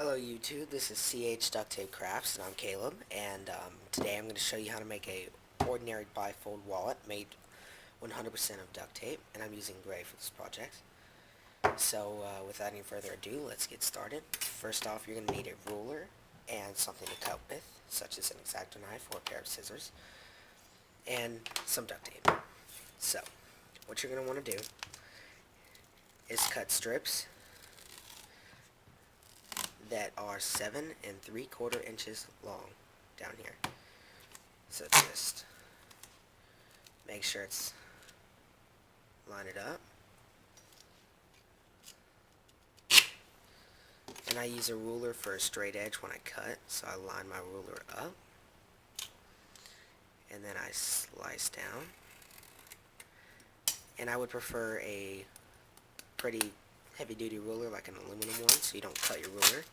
Hello YouTube, this is CH Duct Tape Crafts and I'm Caleb, and today I'm going to show you how to make a ordinary bifold wallet made 100% of duct tape, and I'm using gray for this project. So without any further ado, let's get started. First off, you're going to need a ruler and something to cut with, such as an X-Acto knife or a pair of scissors, and some duct tape. So, what you're going to want to do is cut strips that are 7 3/4 inches long down here. So just make sure it's line it up. And I use a ruler for a straight edge when I cut, so I line my ruler up and then I slice down. And I would prefer a pretty heavy duty ruler like an aluminum one so you don't cut your ruler.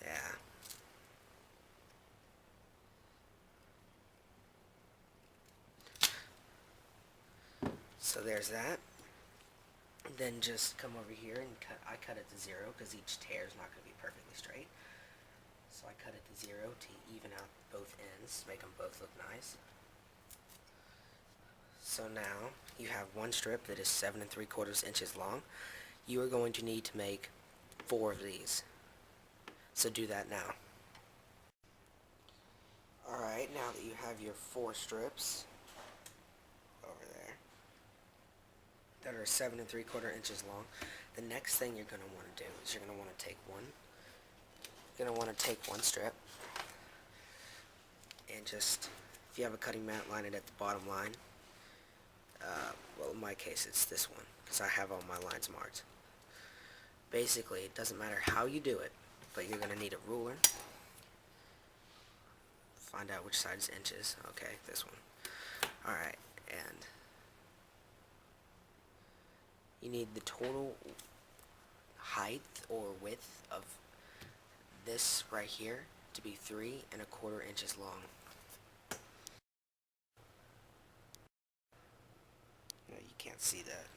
Yeah. So there's that. Then just come over here and I cut it to 0 because each tear is not going to be perfectly straight. So I cut it to 0 to even out both ends, make them both look nice. So now you have one strip that is 7 3/4 inches long. You are going to need to make 4 of these. So do that now. Alright, now that you have your 4 strips over there that are 7 3/4 inches long, the next thing you're going to want to do is you're going to want to take one strip and just, if you have a cutting mat, line it at the bottom line. Well, in my case it's this one because I have all my lines marked. Basically, it doesn't matter how you do it, but you're going to need a ruler. Find out which side is inches. Okay, this one. Alright, and you need the total height or width of this right here to be 3 1/4 inches long. No, you can't see that.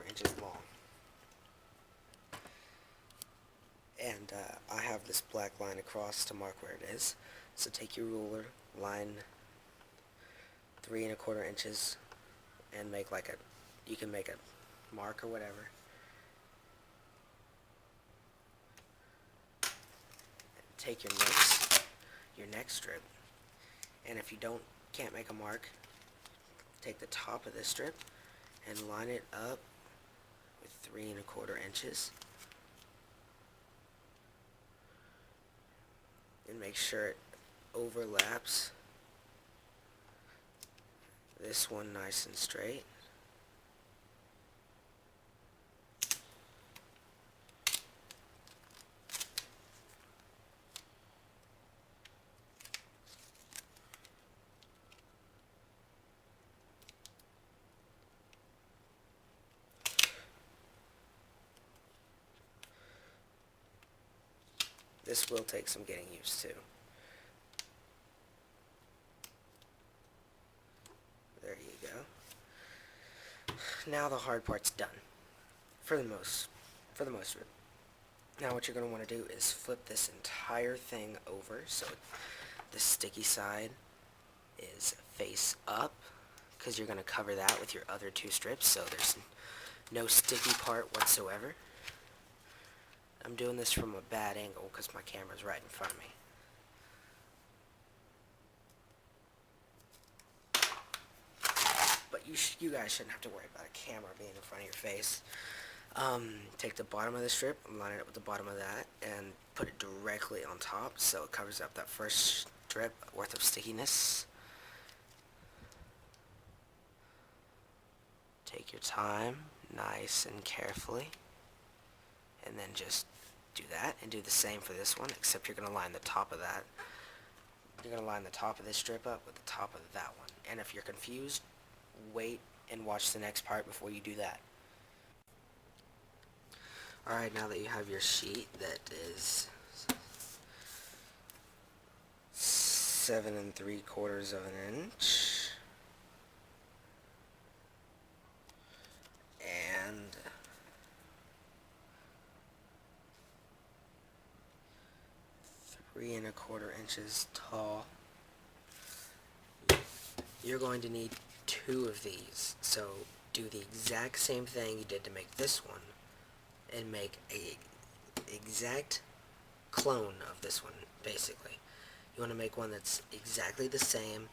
Inches long. And I have this black line across to mark where it is. So take your ruler, line 3 1/4 inches, and make like a, you can make a mark or whatever. Take your next strip, and if you can't make a mark, take the top of this strip and line it up with 3 1/4 inches. And make sure it overlaps this one nice and straight. This will take some getting used to. There you go. Now the hard part's done. For the most of it. Now what you're going to want to do is flip this entire thing over so the sticky side is face up, because you're going to cover that with your other 2 strips so there's no sticky part whatsoever. I'm doing this from a bad angle because my camera's right in front of me. But you guys shouldn't have to worry about a camera being in front of your face. Take the bottom of the strip and line it up with the bottom of that and put it directly on top so it covers up that first strip worth of stickiness. Take your time, nice and carefully, and then just do that and do the same for this one, except you're going to line the top of that. You're going to line the top of this strip up with the top of that one. And if you're confused, wait and watch the next part before you do that. Alright, now that you have your sheet that is 7 3/4 inch, inches tall, you're going to need 2 of these. So do the exact same thing you did to make this one and make a exact clone of this one, basically. You want to make one that's exactly the same.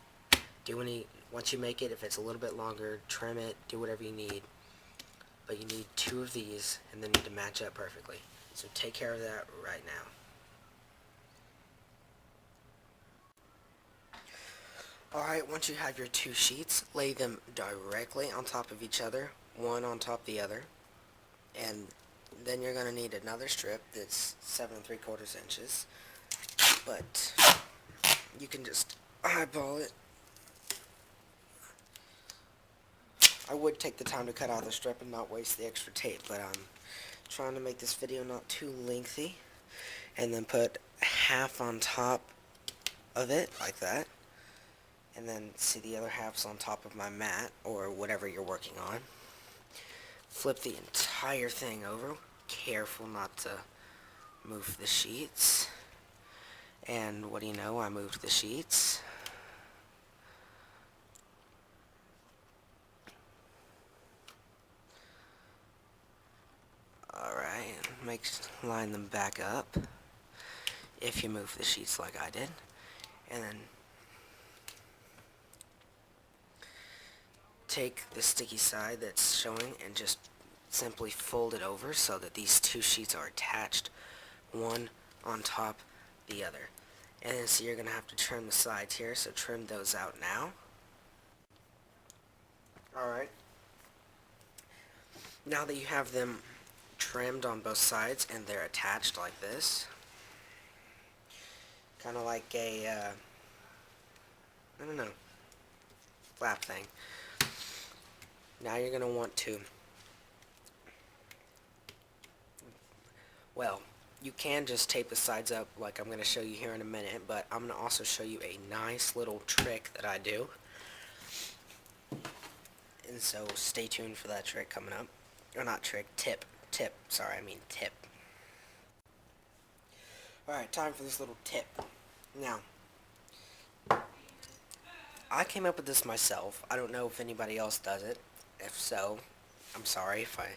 Once you make it, if it's a little bit longer, trim it, do whatever you need. But you need 2 of these, and they need to match up perfectly. So take care of that right now. Alright, once you have your 2 sheets, lay them directly on top of each other, one on top of the other. And then you're going to need another strip that's 7 3/4 inches. But you can just eyeball it. I would take the time to cut out the strip and not waste the extra tape, but I'm trying to make this video not too lengthy. And then put half on top of it, like that. And then see the other half's on top of my mat, or whatever you're working on. Flip the entire thing over. Careful not to move the sheets. And what do you know, I moved the sheets. Alright, line them back up if you move the sheets like I did. And then take the sticky side that's showing and just simply fold it over so that these 2 sheets are attached, one on top the other. And then so you're going to have to trim the sides here, so trim those out now. Alright. Now that you have them trimmed on both sides and they're attached like this, kind of like a, I don't know, flap thing. Now you're going to want to, well, you can just tape the sides up like I'm going to show you here in a minute, but I'm going to also show you a nice little trick that I do. And so stay tuned for that trick coming up. Or not trick, tip. Sorry, I mean tip. Alright, time for this little tip. Now, I came up with this myself. I don't know if anybody else does it. If so, I'm sorry if I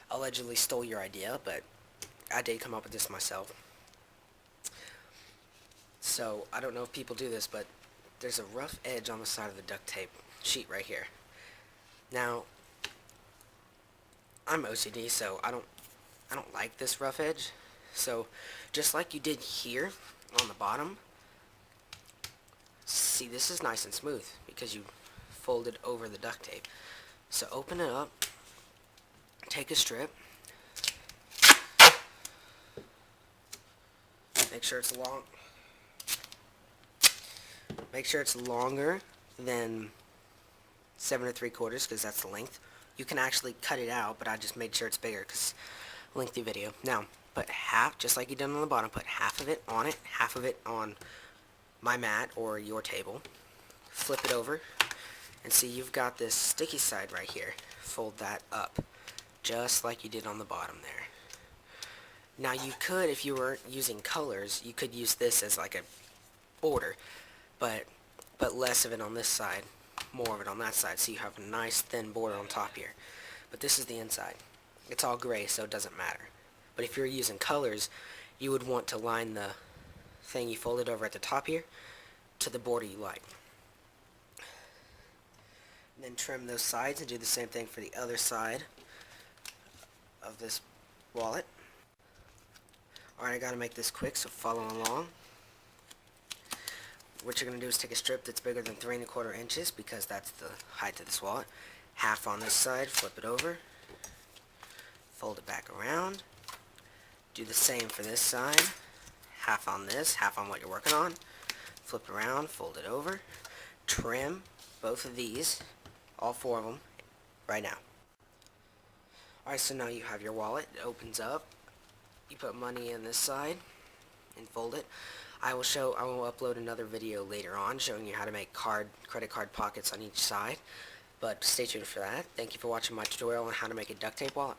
allegedly stole your idea, but I did come up with this myself. So, I don't know if people do this, but there's a rough edge on the side of the duct tape sheet right here. Now, I'm OCD, so I don't like this rough edge. So, just like you did here on the bottom, see, this is nice and smooth because you folded over the duct tape. So open it up, take a strip, make sure it's long. Make sure it's longer than 7 3/4 because that's the length. You can actually cut it out, but I just made sure it's bigger because lengthy video. Now, put half, just like you did on the bottom, put half of it on it, half of it on my mat or your table. Flip it over, and see you've got this sticky side right here. Fold that up, just like you did on the bottom there. Now you could, if you weren't using colors, you could use this as like a border, but less of it on this side, more of it on that side, so you have a nice thin border on top here. But this is the inside. It's all gray, so it doesn't matter. But if you're using colors, you would want to line the thing you folded over at the top here to the border you like. And then trim those sides and do the same thing for the other side of this wallet. Alright, I gotta make this quick, so follow along. What you're going to do is take a strip that's bigger than 3 1/4 inches because that's the height of this wallet. Half on this side, flip it over, fold it back around. Do the same for this side. Half on this, half on what you're working on. Flip it around, fold it over. Trim both of these, all 4 of them, right now. Alright, so now you have your wallet. It opens up. You put money in this side and fold it. I will upload another video later on showing you how to make credit card pockets on each side, but stay tuned for that. Thank you for watching my tutorial on how to make a duct tape wallet.